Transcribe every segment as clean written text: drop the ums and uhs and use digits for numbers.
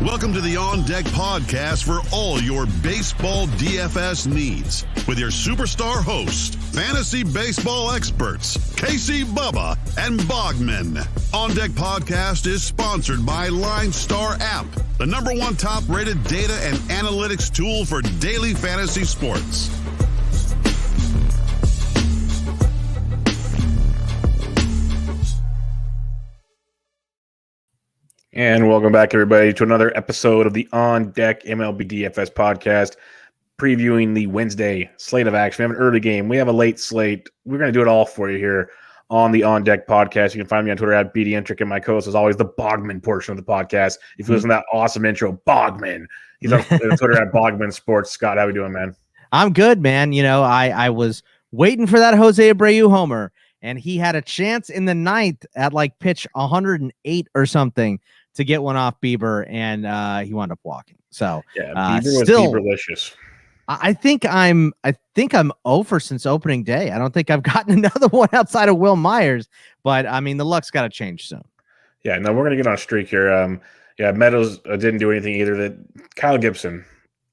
Welcome to the On Deck podcast for all your baseball DFS needs with your superstar hosts, fantasy baseball experts, Casey, Bubba, and Bogman. On Deck podcast is sponsored by LineStar app, the #1 top-rated data and analytics tool for daily fantasy sports. And welcome back, everybody, to another episode of the On Deck MLB DFS podcast, previewing the Wednesday slate of action. We have an early game. We have a late slate. We're going to do it all for you here on the On Deck podcast. You can find me on Twitter at BDentric, and my co-host is always the Bogman portion of the podcast. If you listen to that awesome intro, Bogman. He's on Twitter at Bogman Sports. Scott, how we doing, man? I'm good, man. You know, I was waiting for that Jose Abreu homer, and he had a chance in the ninth at like pitch 108 or something to get one off Bieber, and he wound up walking. So yeah, Bieber was Bieberlicious. I think I'm 0 for since opening day. I don't think I've gotten another one outside of Will Myers, but I mean the luck's got to change soon. Yeah, no, we're gonna get on a streak here. Meadows didn't do anything either. That Kyle Gibson,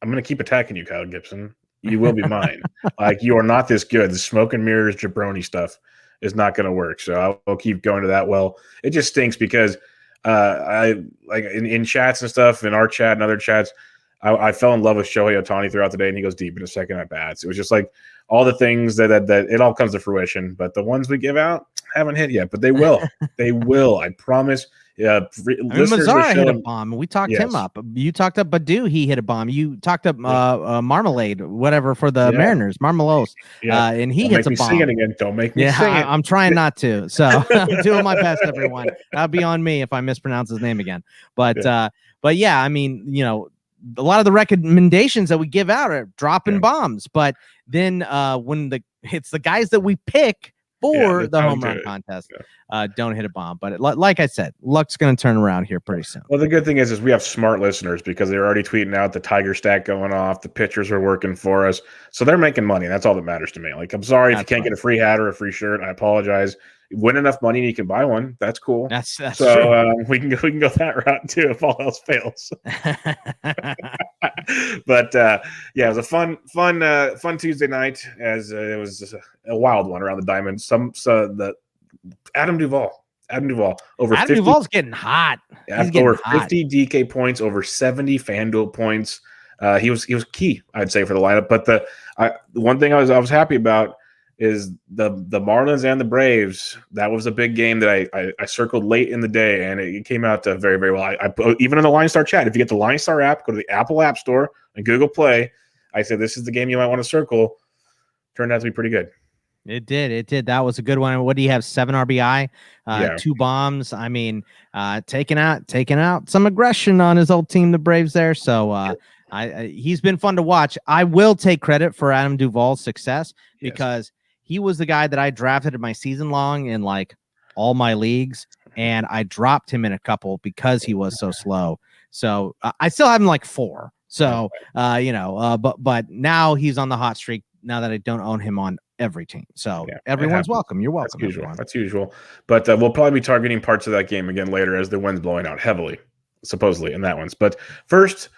I'm gonna keep attacking you, Kyle Gibson. You will be mine. Like, you are not this good. The smoke and mirrors jabroni stuff is not gonna work. So I'll keep going to that well. It just stinks because I like in chats and stuff, in our chat and other chats, I fell in love with Shohei Ohtani throughout the day, and he goes deep in a second at bats. It was just like all the things that it all comes to fruition, but the ones we give out haven't hit yet, but they will. They will. I promise. Yeah, Mazzara hit a bomb. We talked him up. You talked up Badu. He hit a bomb. You talked up Marmalade, whatever, for the Mariners, Marmalose. And he hits a bomb. Sing it again. Don't make me sing it. I'm trying not to. So I'm doing my best, everyone. That'll be on me if I mispronounce his name again. But yeah, I mean, you know, a lot of the recommendations that we give out are dropping bombs. But then when it's the guys that we pick for the home run contest, don't hit a bomb. But like I said, luck's going to turn around here pretty soon. Well, the good thing is we have smart listeners because they're already tweeting out the Tiger stack going off. The pitchers are working for us. So they're making money. And that's all that matters to me. Like, I'm sorry if you can't get a free hat or a free shirt. I apologize. Win enough money and you can buy one. That's cool. That's so we can go that route too if all else fails. But it was a fun Tuesday night, as it was a wild one around the diamond. The Adam Duvall over Adam 50, Duvall's getting hot. He's over 50 DK points, over 70 FanDuel points. He was key, I'd say, for the lineup. But the one thing I was happy about is the Marlins and the Braves. That was a big game that I circled late in the day, and it came out very, very well. I even in the LineStar chat, if you get the LineStar app, go to the Apple App Store and Google Play. I said, this is the game you might want to circle. Turned out to be pretty good. It did. That was a good one. What do you have? 7 RBI, 2 bombs. I mean, taking out some aggression on his old team, the Braves there. So he's been fun to watch. I will take credit for Adam Duvall's success because he was the guy that I drafted in my season long in like all my leagues, and I dropped him in a couple because he was so slow. So I still have him like 4. So but now he's on the hot streak. Now that I don't own him on every team, so everyone's welcome. You're welcome. That's usual. But we'll probably be targeting parts of that game again later as the wind's blowing out heavily, supposedly in that one's. But first,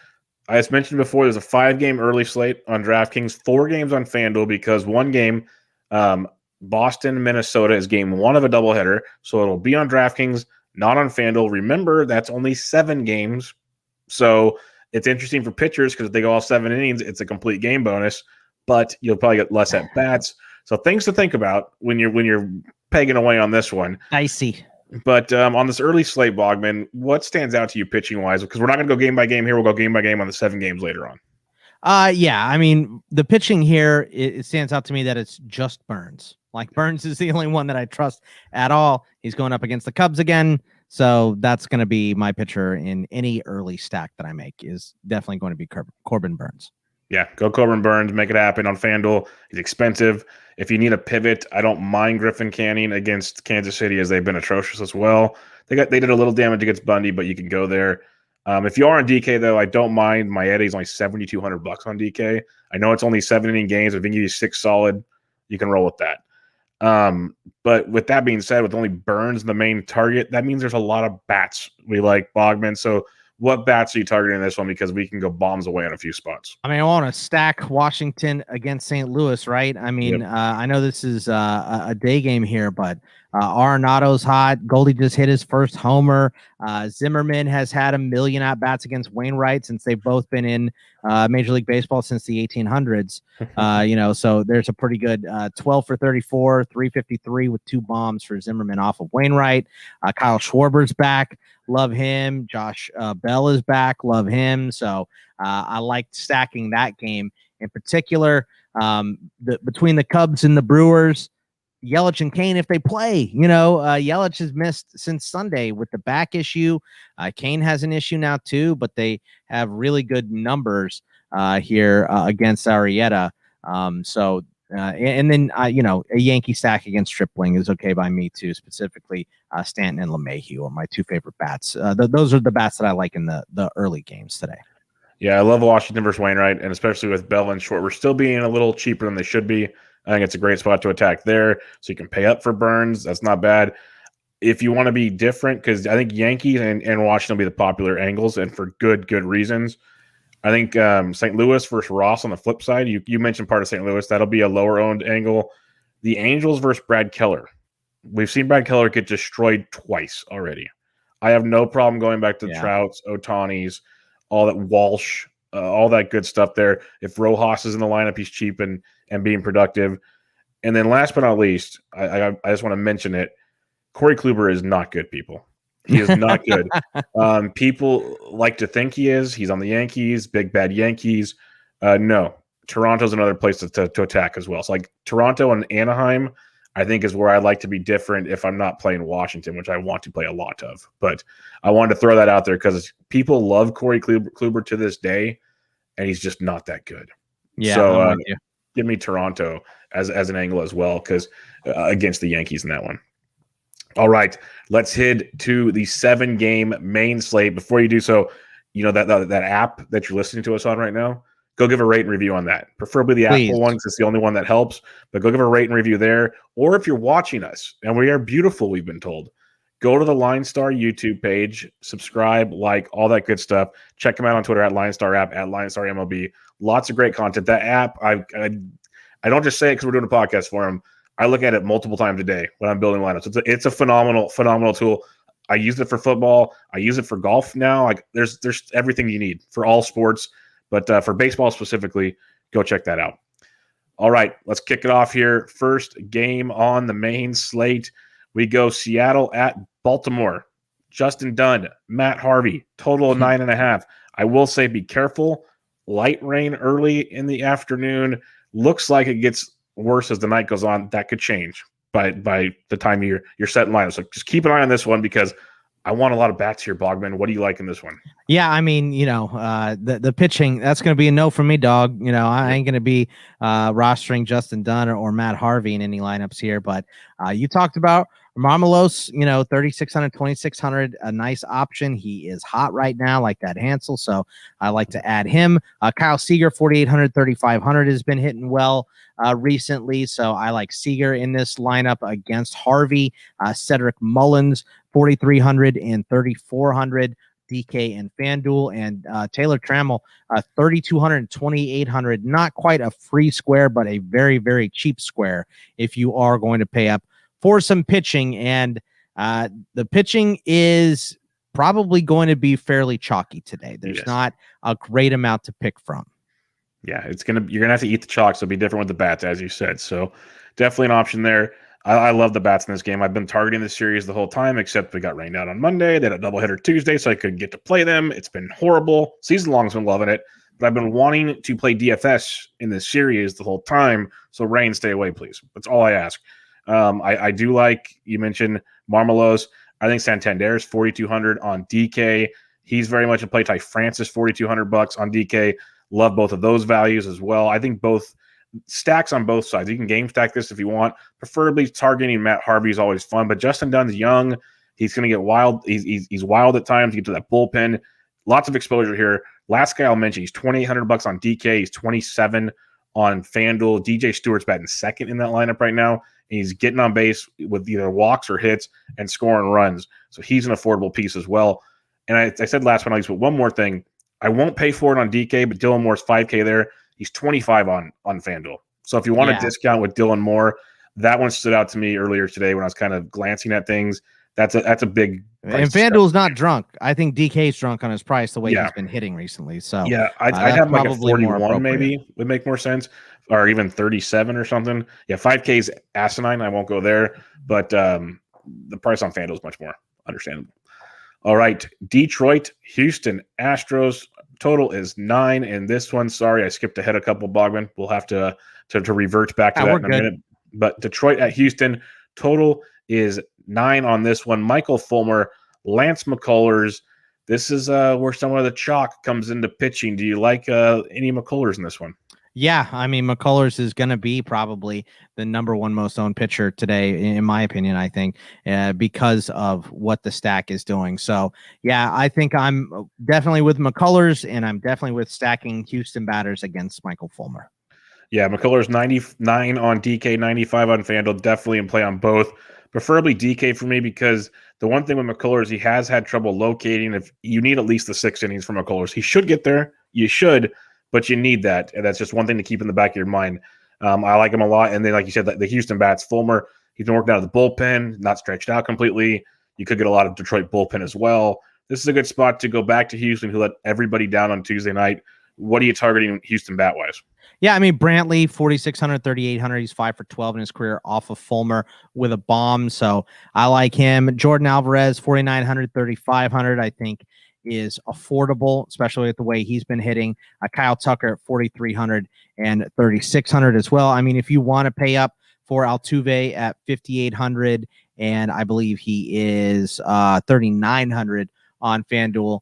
as mentioned before, there's a 5-game early slate on DraftKings, 4 games on FanDuel because one game, Boston, Minnesota, is game 1 of a doubleheader, so it'll be on DraftKings, not on FanDuel. Remember, that's only 7 games, so it's interesting for pitchers because if they go all 7 innings, it's a complete game bonus, but you'll probably get less at bats. So things to think about when you're pegging away on this one. Dicey. But on this early slate, Bogman, what stands out to you pitching wise? Because we're not going to go game by game here. We'll go game by game on the 7 games later on. I mean, the pitching here, it stands out to me that it's just Burns. Like, Burns is the only one that I trust at all. He's going up against the Cubs again. So that's going to be my pitcher in any early stack that I make, is definitely going to be Corbin Burns. Yeah, go Corbin Burns, make it happen on FanDuel. He's expensive. If you need a pivot, I don't mind Griffin Canning against Kansas City, as they've been atrocious as well. They did a little damage against Bundy, but you can go there. If you are on DK, though, I don't mind. Maeda's only $7,200 on DK. I know it's only 7-inning games. If you can give you 6 solid, you can roll with that. But with that being said, with only Burns the main target, that means there's a lot of bats we like, Bogman. So what bats are you targeting in this one? Because we can go bombs away on a few spots. I mean, I want to stack Washington against St. Louis, right? I mean, I know this is a day game here, but Arenado's hot. Goldie just hit his first homer. Zimmerman has had 1 million at bats against Wainwright since they've both been in Major League Baseball since the 1800s. So there's a pretty good 12 for 34, 353 with 2 bombs for Zimmerman off of Wainwright. Kyle Schwarber's back. Love him. Josh Bell is back. Love him. So I like stacking that game in particular. Between the Cubs and the Brewers, Yelich and Kane, if they play, Yelich has missed since Sunday with the back issue. Kane has an issue now too, but they have really good numbers here against Arrieta. And then a Yankee stack against Stripling is okay by me too. Specifically, Stanton and LeMahieu are my 2 favorite bats. Those are the bats that I like in the early games today. Yeah, I love Washington versus Wainwright, and especially with Bell and Short, we're still being a little cheaper than they should be. I think it's a great spot to attack there, so you can pay up for Burns. That's not bad. If you want to be different, because I think Yankees and Washington will be the popular angles, and for good reasons. I think St. Louis versus Ross on the flip side. You mentioned part of St. Louis. That'll be a lower-owned angle. The Angels versus Brad Keller. We've seen Brad Keller get destroyed twice already. I have no problem going back to the Trouts, Otanis, all that Walsh, all that good stuff there. If Rojas is in the lineup, he's cheap and being productive. And then last but not least, I just want to mention it. Corey Kluber is not good, people. He is not good. People like to think he is. He's on the Yankees, big bad Yankees. No, Toronto's another place to attack as well. So like Toronto and Anaheim, I think is where I like to be different if I'm not playing Washington, which I want to play a lot of. But I wanted to throw that out there because people love Corey Kluber to this day, and he's just not that good. Yeah, so give me Toronto as an angle as well because against the Yankees in that one. All right, let's head to the 7-game main slate. Before you do so, that app that you're listening to us on right now, go give a rate and review on that. Preferably the Apple one because it's the only one that helps. But go give a rate and review there. Or if you're watching us, and we are beautiful, we've been told, go to the LineStar YouTube page, subscribe, like, all that good stuff. Check them out on Twitter at LineStar app, at LineStar MLB. Lots of great content. That app, I don't just say it because we're doing a podcast for them. I look at it multiple times a day when I'm building lineups. It's a phenomenal tool. I use it for football. I use it for golf now. Like there's everything you need for all sports, but for baseball specifically, go check that out. All right, let's kick it off here. First game on the main slate. We go Seattle at Baltimore. Justin Dunn, Matt Harvey, total of 9.5. I will say be careful. Light rain early in the afternoon. Looks like it gets worse as the night goes on. That could change by the time you're setting lineups. So just keep an eye on this one because I want a lot of bats here, Bogman. What do you like in this one? Yeah, I mean, the pitching, that's going to be a no for me, dog. I ain't going to be rostering Justin Dunn or Matt Harvey in any lineups here. But you talked about Marmelos, 3,600, 2,600, a nice option. He is hot right now, like that Hansel. So I like to add him. Kyle Seeger, 4,800, 3,500 has been hitting well recently. So I like Seeger in this lineup against Harvey. Cedric Mullins, 4,300 and 3,400. DK and FanDuel, and Taylor Trammell, 3,200 and 2,800. Not quite a free square, but a very, very cheap square if you are going to pay up for some pitching. And the pitching is probably going to be fairly chalky today. There's not a great amount to pick from. Yeah, you're gonna have to eat the chalk, so be different with the bats, as you said. So definitely an option there. I love the bats in this game. I've been targeting this series the whole time, except we got rained out on Monday. They had a doubleheader Tuesday, so I couldn't get to play them. It's been horrible. Season long's been loving it, but I've been wanting to play DFS in this series the whole time. So rain, stay away, please. That's all I ask. I do like, you mentioned Marmelos. I think Santander is 4,200 on DK. He's very much a play type. Francis, $4,200 on DK. Love both of those values as well. I think both stacks on both sides. You can game stack this if you want. Preferably targeting Matt Harvey is always fun, but Justin Dunn's young. He's going to get wild. He's wild at times. Get to that bullpen. Lots of exposure here. Last guy I'll mention, he's $2,800 on DK. He's 27 on FanDuel. DJ Stewart's batting second in that lineup right now. He's getting on base with either walks or hits and scoring runs. So he's an affordable piece as well. And I said last one, but one more thing. I won't pay for it on DK, but Dylan Moore's 5K there. He's 25 on FanDuel. So if you want a discount with Dylan Moore, that one stood out to me earlier today when I was kind of glancing at things. That's a big price. And FanDuel's not drunk. I think DK's drunk on his price the way he's been hitting recently. So I'd have like a 41 maybe would make more sense, or even 37 or something. Yeah, 5K is asinine. I won't go there, but the price on FanDuel is much more understandable. All right, Detroit, Houston Astros. Total is 9 in this one. Sorry, I skipped ahead a couple, Bogman. We'll have to revert back to that in a minute. But Detroit at Houston, total is 9 on this one. Michael Fulmer, Lance McCullers. This is where some of the chalk comes into pitching. Do you like any McCullers in this one? Yeah, I mean, Mccullers is going to be probably the number one most owned pitcher today, in my opinion, I think, because of what the stack is doing. So, yeah, I think I'm definitely with McCullers, and I'm definitely with stacking Houston batters against Michael Fulmer. Yeah, McCullers 99 on DK, 95 on FanDuel, definitely in play on both. Preferably DK for me, because the one thing with McCullers, he has had trouble locating. If you need at least the 6 innings from McCullers, he should get there. You should. But you need that, and that's just one thing to keep in the back of your mind. I like him a lot. And then, like you said, the Houston bats, Fulmer, he's been working out of the bullpen, not stretched out completely. You could get a lot of Detroit bullpen as well. This is a good spot to go back to Houston, who let everybody down on Tuesday night. What are you targeting Houston bat-wise? Yeah, I mean, Brantley, 4,600, 3,800. He's 5 for 12 in his career off of Fulmer with a bomb. So I like him. Jordan Alvarez, 4,900, 3,500. I think is affordable, especially with the way he's been hitting. Kyle Tucker at 4,300 and 3,600 as well. I mean, if you want to pay up for Altuve at 5,800, and I believe he is 3,900 on FanDuel,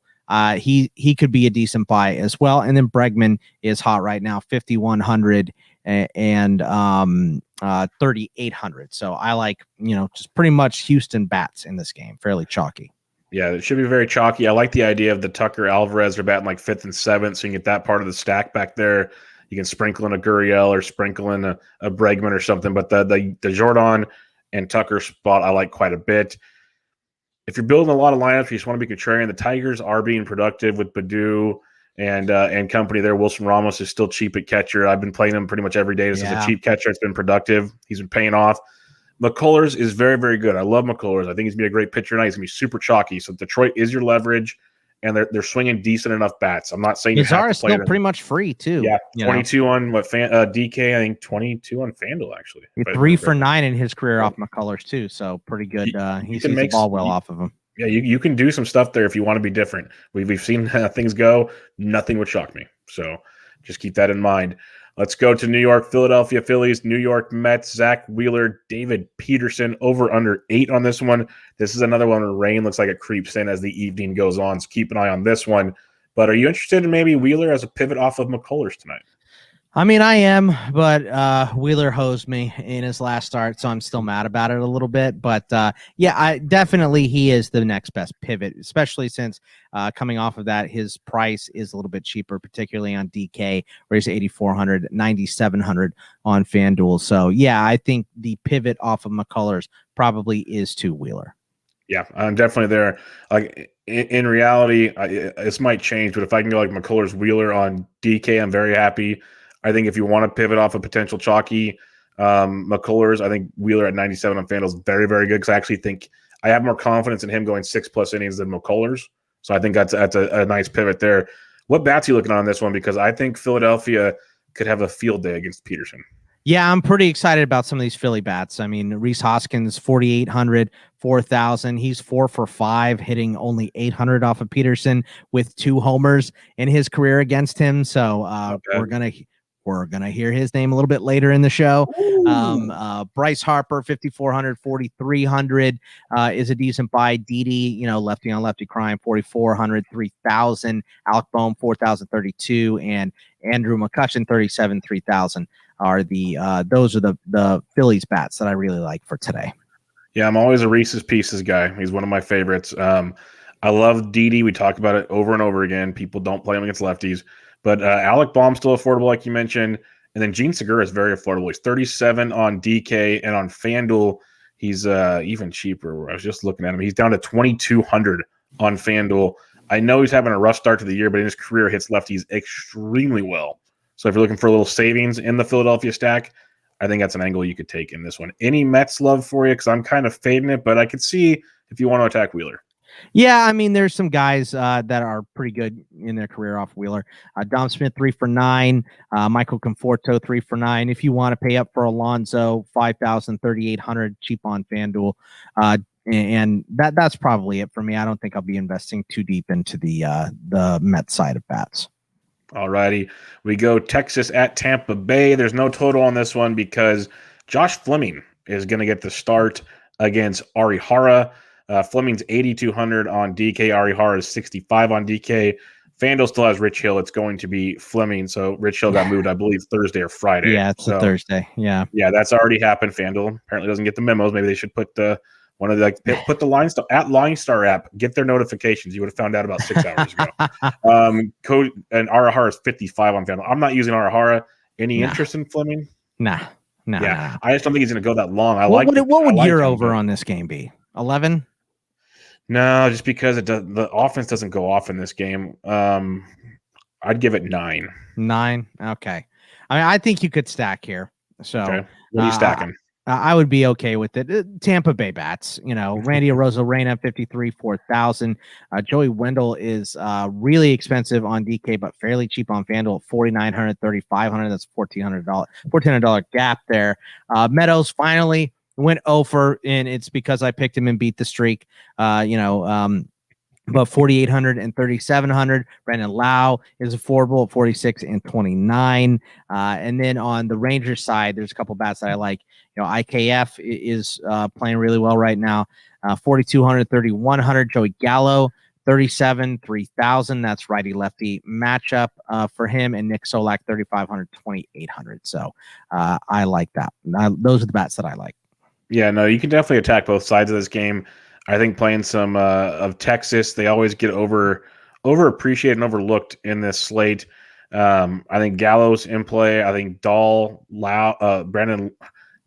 he could be a decent buy as well. And then Bregman is hot right now, 5,100 and 3,800. So I like, just pretty much Houston bats in this game, fairly chalky. Yeah, it should be very chalky. I like the idea of the Tucker Alvarez are batting like 5th and 7th, so you can get that part of the stack back there. You can sprinkle in a Gurriel or sprinkle in a Bregman or something. But the Jordan and Tucker spot I like quite a bit. If you're building a lot of lineups, you just want to be contrarian. The Tigers are being productive with Baddoo and company there. Wilson Ramos is still cheap at catcher. I've been playing him pretty much every day. This is a cheap catcher. It's been productive. He's been paying off. McCullers is very, very good. I love McCullers. I think he's going to be a great pitcher tonight. He's going to be super chalky. So Detroit is your leverage, and they're swinging decent enough bats. I'm not saying Nazar is still pretty much free too. Yeah, 22 on DK. I think 22 on FanDuel actually. 3 for 9 in his career off McCullers too. So pretty good. He sees the ball well off of him. Yeah, you can do some stuff there if you want to be different. We've seen things go. Nothing would shock me. So just keep that in mind. Let's go to New York, Philadelphia Phillies, New York Mets, Zach Wheeler, David Peterson, over under 8 on this one. This is another one where rain looks like it creeps in as the evening goes on, so keep an eye on this one. But are you interested in maybe Wheeler as a pivot off of McCullers tonight? I mean, I am, but Wheeler hosed me in his last start, so I'm still mad about it a little bit. But yeah, he is the next best pivot, especially since coming off of that, his price is a little bit cheaper, particularly on DK, where he's 8,400, 9,700 on FanDuel. So yeah, I think the pivot off of McCullers probably is to Wheeler. Yeah, I'm definitely there. Like in reality, this might change, but if I can go like McCullers, Wheeler on DK, I'm very happy. I think if you want to pivot off a potential chalky McCullers, I think Wheeler at 97 on FanDuel is very, very good because I actually think I have more confidence in him going 6+ innings than McCullers. So I think that's a nice pivot there. What bats are you looking on this one? Because I think Philadelphia could have a field day against Peterson. Yeah, I'm pretty excited about some of these Philly bats. I mean, Rhys Hoskins, 4,800, 4,000. He's 4 for 5, hitting only 800 off of Peterson with 2 homers in his career against him. So we're gonna hear his name a little bit later in the show. Bryce Harper, 5,400, 4,300 is a decent buy. Didi, lefty on lefty crime, 4,400, 3,000. Alec Bohm, 4,032, and Andrew McCutchen, 37, 3,000 are those are the Phillies bats that I really like for today. Yeah, I'm always a Reese's Pieces guy. He's one of my favorites. I love Didi. We talk about it over and over again. People don't play him against lefties. But Alec Baum's still affordable, like you mentioned. And then Gene Segura is very affordable. He's 37 on DK, and on FanDuel, he's even cheaper. I was just looking at him. He's down to 2,200 on FanDuel. I know he's having a rough start to the year, but in his career hits lefties extremely well. So if you're looking for a little savings in the Philadelphia stack, I think that's an angle you could take in this one. Any Mets love for you? Because I'm kind of fading it, but I could see if you want to attack Wheeler. Yeah, I mean, there's some guys that are pretty good in their career off Wheeler. Dom Smith, 3 for 9. Michael Conforto, 3 for 9. If you want to pay up for Alonso, 5,000, 3,800, cheap on FanDuel. And that's probably it for me. I don't think I'll be investing too deep into the Mets side of bats. All righty. We go Texas at Tampa Bay. There's no total on this one because Josh Fleming is going to get the start against Arihara. Fleming's 8,200 on DK. Arihara is 65 on DK. FanDuel still has Rich Hill. It's going to be Fleming. So Rich Hill got moved, I believe, Thursday or Friday. Yeah, it's a Thursday. Yeah. Yeah, that's already happened. FanDuel apparently doesn't get the memos. Maybe they should put the put the LineStar at LineStar app. Get their notifications. You would have found out about 6 hours ago. And Arihara is 55 on FanDuel. I'm not using Arihara. Any interest in Fleming? Nah. I just don't think he's going to go that long. What would your over on this game be? 11? No, just because the offense doesn't go off in this game. I'd give it 9. 9. Okay. I mean, I think you could stack here. So okay. What are you stacking? I would be okay with it. Tampa Bay bats, Randy Arozarena, 53, 4,000. Joey Wendell is really expensive on DK, but fairly cheap on FanDuel, 4,900, 3,500. That's $1,400 gap there. Meadows finally went over, and it's because I picked him and beat the streak. But 4,800 and 3,700. Brandon Lau is affordable at 46 and 29. And then on the Rangers side, there's a couple bats that I like. IKF is playing really well right now. 4,200, 3,100. Joey Gallo, 37, 3,000. That's righty lefty matchup for him. And Nick Solak, 3,500, 2,800. So I like that. Those are the bats that I like. Yeah, no, you can definitely attack both sides of this game. I think playing some of Texas, they always get overappreciated and overlooked in this slate. I think Gallo's in play. I think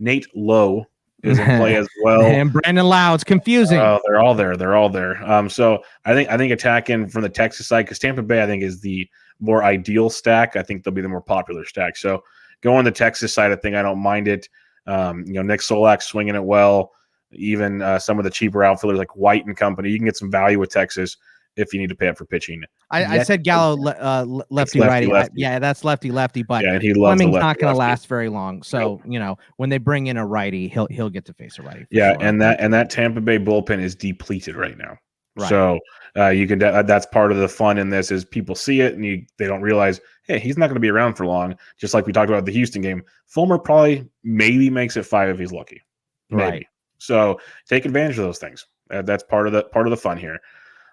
Nate Lowe is in play as well. And Brandon Lau, it's confusing. Oh, they're all there. So I think attacking from the Texas side, because Tampa Bay, I think, is the more ideal stack. I think they'll be the more popular stack. So go on the Texas side, I think I don't mind it. Nick Solak swinging it well. Even some of the cheaper outfielders like White and company, you can get some value with Texas if you need to pay up for pitching. I said Gallo lefty righty. Yeah, that's lefty, but and he loves Fleming's not going to last very long. So when they bring in a righty, he'll get to face a righty. Yeah, sure. and that Tampa Bay bullpen is depleted right now. Right. So you can that's part of the fun in this is people see it and they don't realize, hey, he's not going to be around for long. Just like we talked about the Houston game, Fulmer probably maybe makes it 5 if he's lucky. Maybe. Right. So take advantage of those things. That's part of the fun here.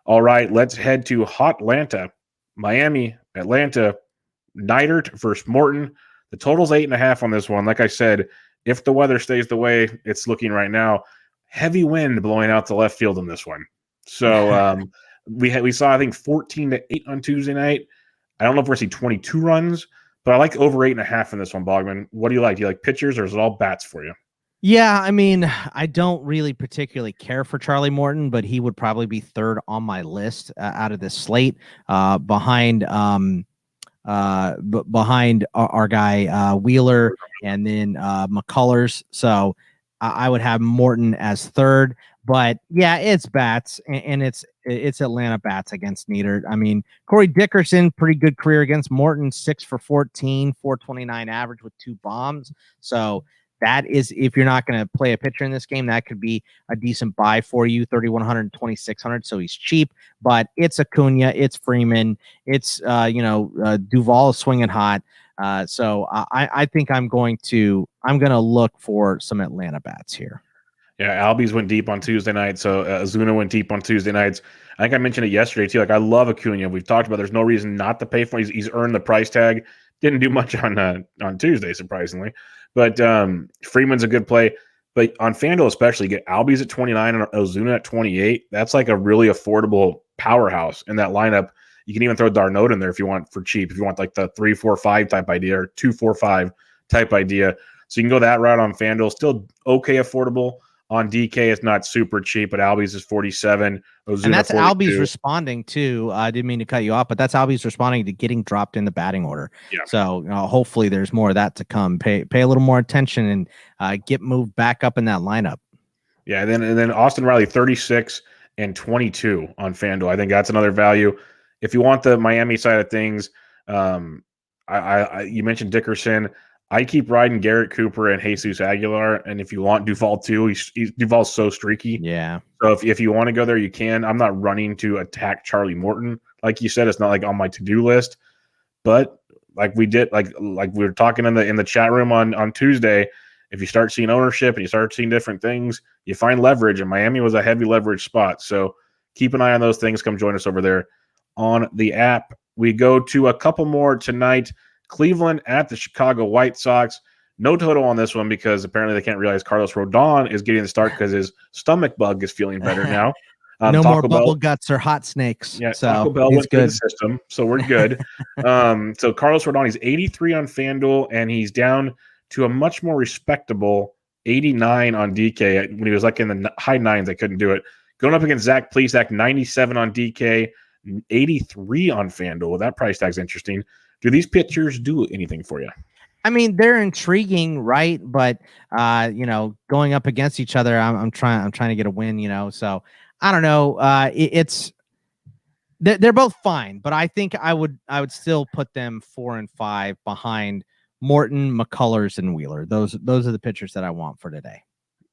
All right, let's head to Hot Atlanta, Miami, Atlanta, Neidert versus Morton. The total's 8.5 on this one. Like I said, if the weather stays the way it's looking right now, heavy wind blowing out to left field in this one. So we saw, I think, 14-8 on Tuesday night. I don't know if we're going to see 22 runs, but I like over 8.5 in this one, Bogman. What do you like? Do you like pitchers or is it all bats for you? Yeah, I mean, I don't really particularly care for Charlie Morton, but he would probably be third on my list out of this slate, behind our guy Wheeler and then McCullers. So I would have Morton as third. But yeah, it's bats and it's Atlanta bats against Neidert. I mean, Corey Dickerson, pretty good career against Morton, 6 for 14, 429 average with 2 bombs. So that is, if you're not going to play a pitcher in this game, that could be a decent buy for you, 3,100, 2,600. So he's cheap, but it's Acuna, it's Freeman, it's Duvall is swinging hot. So I think I'm going to look for some Atlanta bats here. Yeah, Albies went deep on Tuesday night, so Ozuna went deep on Tuesday nights. I think I mentioned it yesterday too. Like, I love Acuna. We've talked about there's no reason not to pay for him. He's earned the price tag. Didn't do much on Tuesday, surprisingly. But Freeman's a good play. But on FanDuel especially, you get Albies at 29 and Ozuna at 28. That's like a really affordable powerhouse in that lineup. You can even throw Darnold in there if you want for cheap. If you want like the 3-4-5 type idea or 2-4-5 type idea. So you can go that route on FanDuel. Still okay affordable. On DK, it's not super cheap, but Albies is 47. Ozuna, and that's 42. Albies responding to. I didn't mean to cut you off, but that's Albies responding to getting dropped in the batting order. Yeah. So hopefully there's more of that to come. Pay a little more attention and get moved back up in that lineup. Yeah, and then Austin Riley 36 and 22 on FanDuel. I think that's another value. If you want the Miami side of things, you mentioned Dickerson. I keep riding Garrett Cooper and Jesus Aguilar, and if you want Duvall too, Duvall's so streaky. Yeah. So if you want to go there, you can. I'm not running to attack Charlie Morton, like you said. It's not like on my to-do list, but like we did, like we were talking in the chat room on Tuesday. If you start seeing ownership and you start seeing different things, you find leverage, and Miami was a heavy leverage spot. So keep an eye on those things. Come join us over there on the app. We go to a couple more tonight. Cleveland at the Chicago White Sox. No total on this one because apparently they can't realize Carlos Rodon is getting the start because his stomach bug is feeling better now. No more bubble guts or hot snakes. Yeah, so Taco Bell went through the system, so we're good. So Carlos Rodon, he's 83 on FanDuel, and he's down to a much more respectable 89 on DK. When he was like in the high nines, I couldn't do it. Going up against Zach Plesac, 97 on DK, 83 on FanDuel. That price tag's interesting. Do these pitchers do anything for you? I mean, they're intriguing, right? But going up against each other, I'm trying to get a win, so I don't know. They're both fine, but I think I would still put them 4 and 5 behind Morton, McCullers, and Wheeler. Those are the pitchers that I want for today.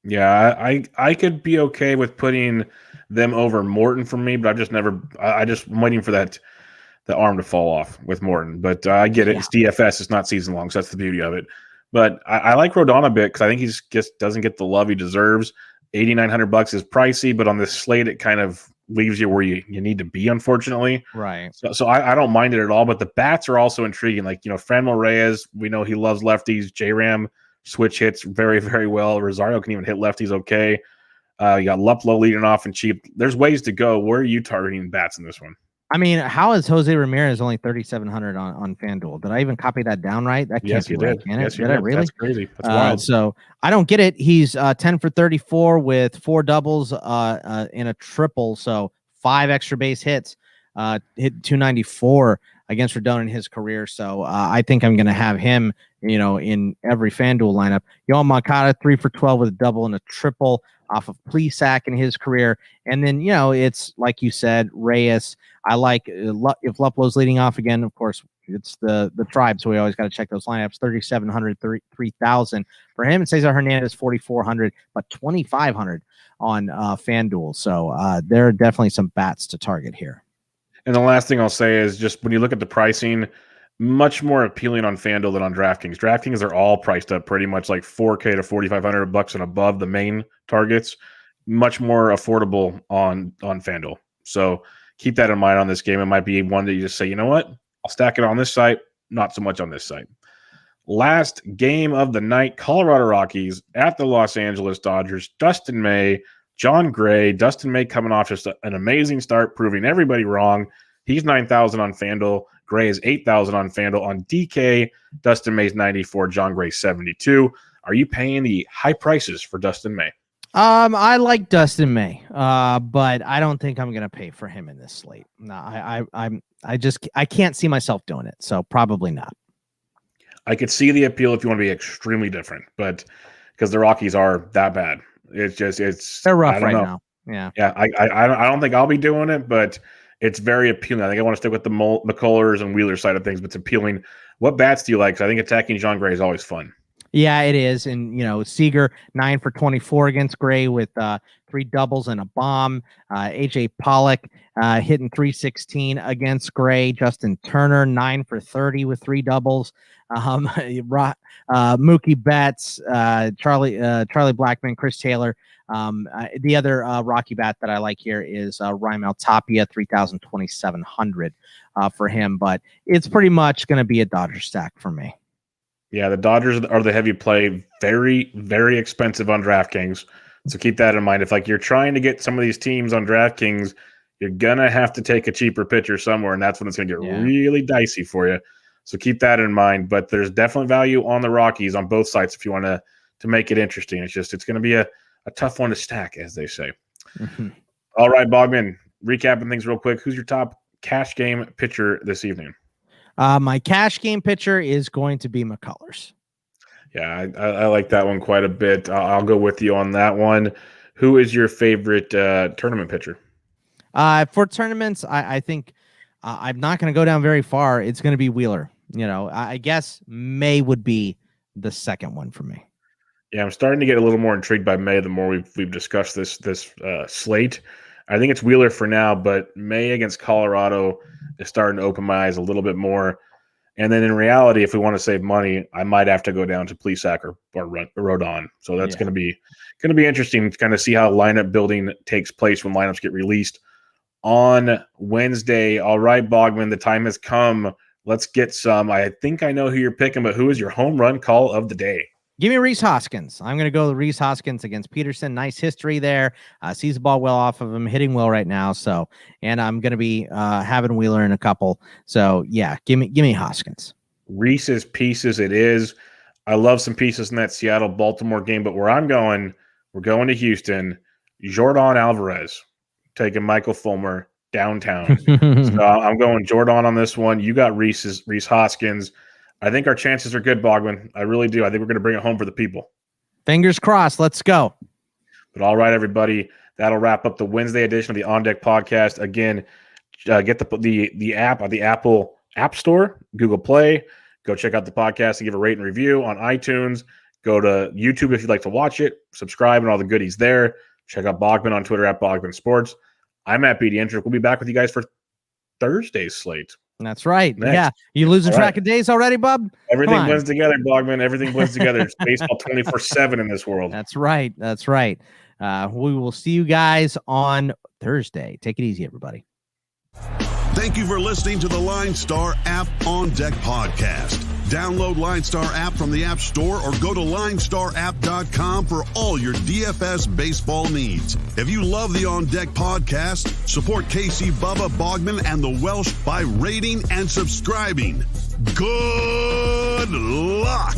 Yeah, I could be okay with putting them over Morton for me, but I'm just waiting for the arm to fall off with Morton. But I get it. Yeah. It's DFS. It's not season long, so that's the beauty of it. But I like Rodon a bit because I think he just doesn't get the love he deserves. $8,900 is pricey, but on this slate, it kind of leaves you where you need to be, unfortunately. Right. So I don't mind it at all, but the bats are also intriguing. Like, Franmil Reyes, we know he loves lefties. J-Ram switch hits very, very well. Rosario can even hit lefties okay. You got Luplow leading off and cheap. There's ways to go. Where are you targeting bats in this one? I mean, how is Jose Ramirez only 3,700 on FanDuel? Did I even copy that down right? That can't be right, can it? Yes, you did. Really? That's crazy. That's wild. So I don't get it. He's 10 for 34 with 4 doubles in a triple. So 5 extra base hits, hit 294 against Rodon in his career. So I think I'm going to have him, in every FanDuel lineup. Yohan Moncada, 3 for 12 with a double and a triple off of Plesac in his career. And then, it's like you said, Reyes. I like if Luplow's leading off again, of course, it's the tribe. So we always got to check those lineups. 3,700, 3,000 for him. And Cesar Hernandez, 4,400, but 2,500 on FanDuel. So there are definitely some bats to target here. And the last thing I'll say is just when you look at the pricing, much more appealing on FanDuel than on DraftKings. DraftKings are all priced up pretty much like $4K to $4,500 and above the main targets. Much more affordable on FanDuel. So keep that in mind on this game. It might be one that you just say, you know what? I'll stack it on this site, not so much on this site. Last game of the night, Colorado Rockies at the Los Angeles Dodgers. Dustin May, John Gray. Dustin May coming off just an amazing start, proving everybody wrong. He's 9,000 on FanDuel. Gray is 8,000 on FanDuel. On DK, Dustin May's 94, John Gray 72. Are you paying the high prices for Dustin May? I like Dustin May, but I don't think I'm going to pay for him in this slate. No, I can't see myself doing it, so probably not. I could see the appeal if you want to be extremely different, but because the Rockies are that bad, they're rough right now. Yeah. I don't think I'll be doing it, but it's very appealing. I think I want to stick with the McCullers and Wheeler side of things, but it's appealing. What bats do you like? Because I think attacking John Gray is always fun. Yeah, it is. And, Seeger, 9 for 24 against Gray with 3 doubles and a bomb. AJ Pollock hitting 316 against Gray. Justin Turner, 9 for 30 with 3 doubles. Mookie Betts, Charlie Blackmon, Chris Taylor. The other Rocky bat that I like here is Raimel Tapia, 3,700 for him. But it's pretty much going to be a Dodger stack for me. Yeah, the Dodgers are the heavy play, very, very expensive on DraftKings. So keep that in mind. If you're trying to get some of these teams on DraftKings, you're going to have to take a cheaper pitcher somewhere, and that's when it's going to get really dicey for you. So keep that in mind. But there's definitely value on the Rockies on both sides if you want to make it interesting. It's going to be a a tough one to stack, as they say. All right, Bogman, recapping things real quick. Who's your top cash game pitcher this evening? My cash game pitcher is going to be McCullers. Yeah, I like that one quite a bit. I'll go with you on that one. Who is your favorite tournament pitcher? For tournaments, I think I'm not going to go down very far. It's going to be Wheeler. I guess May would be the second one for me. Yeah, I'm starting to get a little more intrigued by May the more we've discussed this slate. I think it's Wheeler for now, but May against Colorado is starting to open my eyes a little bit more. And then in reality, if we want to save money, I might have to go down to Plesac or Rodon. So that's going to be interesting to kind of see how lineup building takes place when lineups get released on Wednesday. All right, Bogman, the time has come. Let's get some. I think I know who you're picking, but who is your home run call of the day? Give me Rhys Hoskins. I'm going to go with Rhys Hoskins against Peterson. Nice history there. Sees the ball well off of him, hitting well right now. So, and I'm going to be having Wheeler in a couple. So, yeah, give me Hoskins. Reese's Pieces it is. I love some pieces in that Seattle-Baltimore game, but where I'm going, we're going to Houston. Jordan Alvarez taking Michael Fulmer downtown. So I'm going Jordan on this one. You got Rhys Hoskins. I think our chances are good, Bogman. I really do. I think we're going to bring it home for the people. Fingers crossed. Let's go. But all right, everybody, that'll wrap up the Wednesday edition of the On Deck podcast. Again, get the app on the Apple App Store, Google Play. Go check out the podcast and give a rate and review on iTunes. Go to YouTube if you'd like to watch it. Subscribe and all the goodies there. Check out Bogman on Twitter at Bogman Sports. I'm at BD Entrick. We'll be back with you guys for Thursday's slate. That's right. Next. Yeah. You losing track of days already, bub? Everything blends together, Bogman. Everything blends together. It's baseball 24/7 in this world. That's right. That's right. We will see you guys on Thursday. Take it easy, everybody. Thank you for listening to the LineStar App On Deck podcast. Download LineStar app from the App Store or go to linestarapp.com for all your DFS baseball needs. If you love the On Deck podcast, support KC, Bubba, Bogman, and the Welsh by rating and subscribing. Good luck!